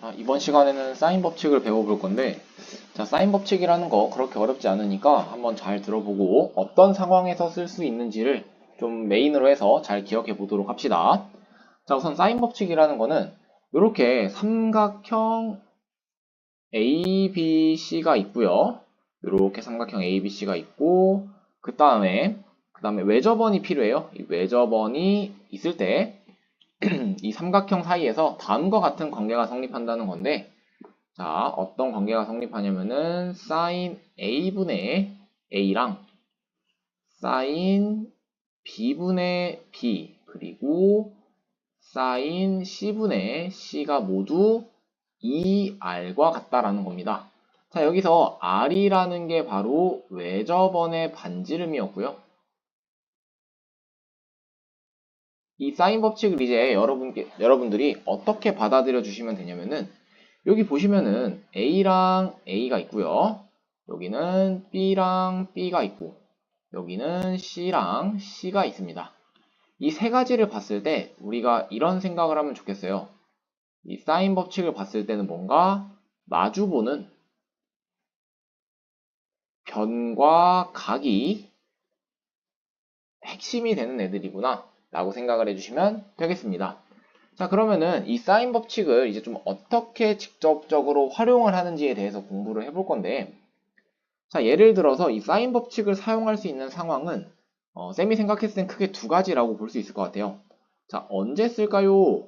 자, 이번 시간에는 사인 법칙을 배워볼 건데, 자, 사인 법칙이라는 거 그렇게 어렵지 않으니까 한번 잘 들어보고 어떤 상황에서 쓸 수 있는지를 좀 메인으로 해서 잘 기억해 보도록 합시다. 자, 우선 사인 법칙이라는 거는 이렇게 삼각형 ABC가 있고요. 이렇게 삼각형 ABC가 있고, 그 다음에 외접원이 필요해요. 이 외접원이 있을 때 이 삼각형 사이에서 다음과 같은 관계가 성립한다는 건데, 자, 어떤 관계가 성립하냐면은 sin a분의 a랑 sin b분의 b 그리고 sin c분의 c가 모두 2r과 같다라는 겁니다. 자, 여기서 r이라는 게 바로 외접원의 반지름이었고요. 이 사인 법칙을 이제 여러분들이 어떻게 받아들여 주시면 되냐면은, 여기 보시면은 A랑 A가 있고요. 여기는 B랑 B가 있고, 여기는 C랑 C가 있습니다. 이 세 가지를 봤을 때 우리가 이런 생각을 하면 좋겠어요. 이 사인 법칙을 봤을 때는 뭔가 마주보는 변과 각이 핵심이 되는 애들이구나 라고 생각을 해주시면 되겠습니다. 자, 그러면은 이 사인 법칙을 이제 좀 어떻게 직접적으로 활용을 하는지에 대해서 공부를 해볼 건데, 자, 예를 들어서 이 사인 법칙을 사용할 수 있는 상황은 쌤이 생각했을 땐 크게 두 가지라고 볼 수 있을 것 같아요. 자, 언제 쓸까요?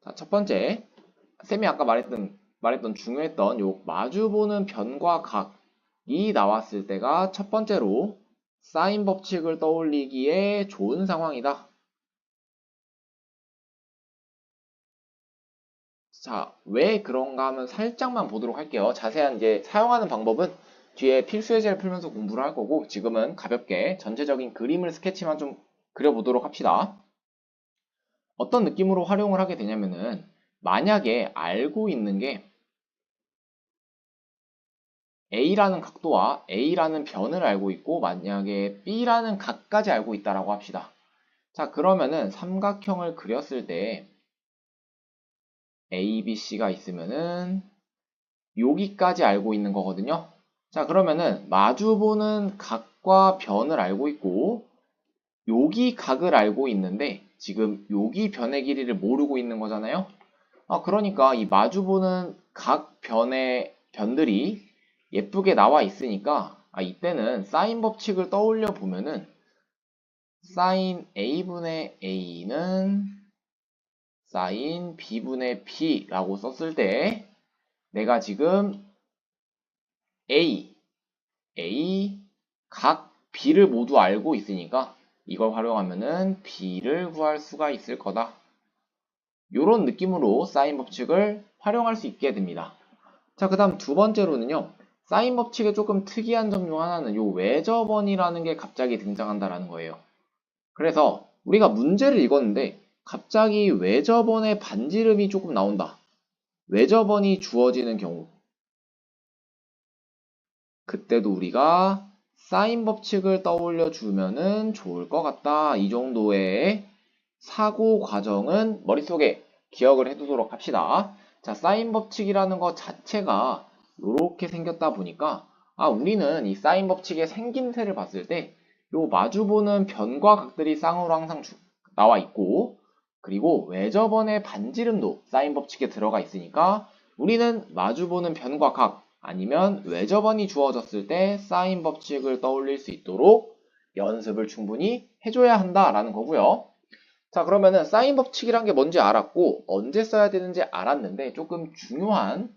자, 첫 번째, 쌤이 아까 말했던 중요했던 요 마주보는 변과 각이 나왔을 때가 첫 번째로 사인 법칙을 떠올리기에 좋은 상황이다. 자, 왜 그런가 하면 살짝만 보도록 할게요. 자세한 이제 사용하는 방법은 뒤에 필수 예제를 풀면서 공부를 할 거고, 지금은 가볍게 전체적인 그림을 스케치만 좀 그려보도록 합시다. 어떤 느낌으로 활용을 하게 되냐면은, 만약에 알고 있는 게 A라는 각도와 A라는 변을 알고 있고, 만약에 B라는 각까지 알고 있다라고 합시다. 자, 그러면은 삼각형을 그렸을 때 A, B, C가 있으면은 여기까지 알고 있는 거거든요. 자, 그러면은 마주보는 각과 변을 알고 있고, 여기 각을 알고 있는데 지금 여기 변의 길이를 모르고 있는 거잖아요. 그러니까 이 마주보는 각 변들이 예쁘게 나와 있으니까, 이때는 사인 법칙을 떠올려 보면은 sin a분의 a는 sin b분의 b라고 썼을 때 내가 지금 A, 각 B를 모두 알고 있으니까 이걸 활용하면은 B를 구할 수가 있을 거다. 이런 느낌으로 사인 법칙을 활용할 수 있게 됩니다. 자, 그 다음 두 번째로는요. 사인 법칙의 조금 특이한 점 중 하나는 요 외접원이라는 게 갑자기 등장한다라는 거예요. 그래서 우리가 문제를 읽었는데 갑자기 외접원의 반지름이 조금 나온다. 외접원이 주어지는 경우, 그때도 우리가 사인 법칙을 떠올려 주면은 좋을 것 같다. 이 정도의 사고 과정은 머릿속에 기억을 해두도록 합시다. 자, 사인 법칙이라는 것 자체가 이렇게 생겼다 보니까, 우리는 이 사인 법칙의 생김새를 봤을 때 요 마주보는 변과 각들이 쌍으로 항상 나와 있고, 그리고 외접원의 반지름도 사인 법칙에 들어가 있으니까 우리는 마주보는 변과 각 아니면 외접원이 주어졌을 때 사인 법칙을 떠올릴 수 있도록 연습을 충분히 해줘야 한다라는 거고요. 자, 그러면은 사인 법칙이란 게 뭔지 알았고 언제 써야 되는지 알았는데, 조금 중요한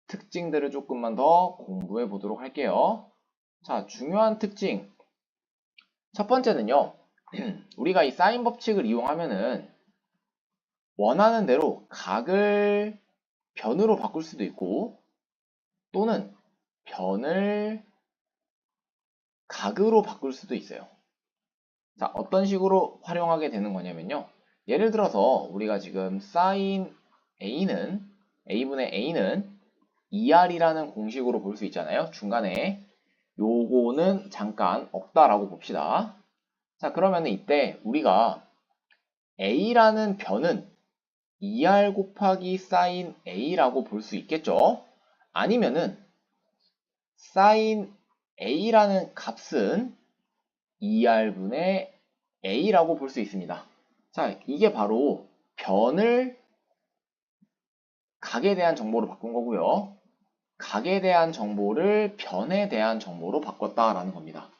특징들을 조금만 더 공부해 보도록 할게요. 자, 중요한 특징 첫 번째는요. 우리가 이 사인 법칙을 이용하면은 원하는 대로 각을 변으로 바꿀 수도 있고, 또는 변을 각으로 바꿀 수도 있어요. 자, 어떤 식으로 활용하게 되는 거냐면요. 예를 들어서 우리가 지금 sin A분의 A는 2R이라는 공식으로 볼 수 있잖아요. 중간에 요거는 잠깐 없다라고 봅시다. 자, 그러면 이때 우리가 a라는 변은 2r 곱하기 sin a라고 볼 수 있겠죠? 아니면은 sin a라는 값은 2r분의 a라고 볼 수 있습니다. 자, 이게 바로 변을 각에 대한 정보로 바꾼 거고요. 각에 대한 정보를 변에 대한 정보로 바꿨다라는 겁니다.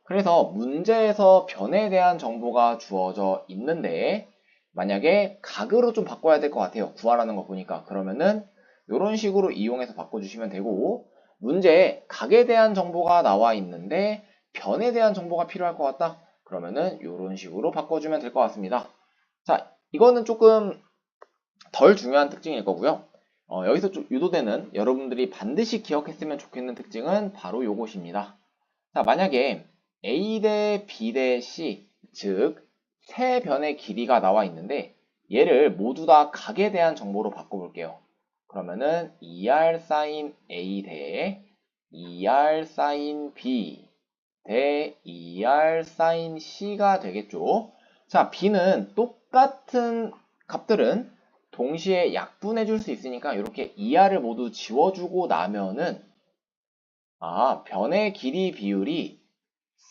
그래서 문제에서 변에 대한 정보가 주어져 있는데 만약에 각으로 좀 바꿔야 될 것 같아요. 구하라는 거 보니까. 그러면은 이런 식으로 이용해서 바꿔주시면 되고 문제에 각에 대한 정보가 나와 있는데 변에 대한 정보가 필요할 것 같다. 그러면은 이런 식으로 바꿔주면 될 것 같습니다. 자, 이거는 조금 덜 중요한 특징일 거고요. 여기서 좀 유도되는 여러분들이 반드시 기억했으면 좋겠는 특징은 바로 요것입니다. 자, 만약에 A 대 B 대 C, 즉 세 변의 길이가 나와 있는데 얘를 모두 다 각에 대한 정보로 바꿔볼게요. 그러면은 2r sin A 대 2r sin B 대 2r sin C가 되겠죠. 자, B는 똑같은 값들은 동시에 약분해 줄 수 있으니까 이렇게 2r을 모두 지워주고 나면은 변의 길이 비율이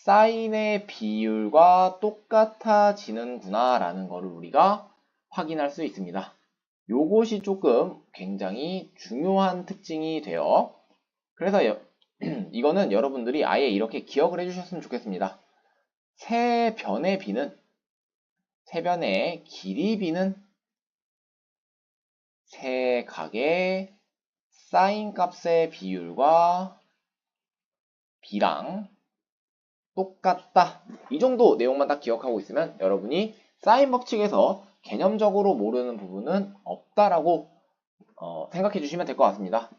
사인의 비율과 똑같아지는구나 라는 것을 우리가 확인할 수 있습니다. 요것이 조금 굉장히 중요한 특징이 돼요. 그래서 이거는 여러분들이 아예 이렇게 기억을 해주셨으면 좋겠습니다. 세 변의 길이 b는 세 각의 사인 값의 비율과 b랑 똑같다. 이 정도 내용만 딱 기억하고 있으면 여러분이 사인 법칙에서 개념적으로 모르는 부분은 없다라고 생각해 주시면 될 것 같습니다.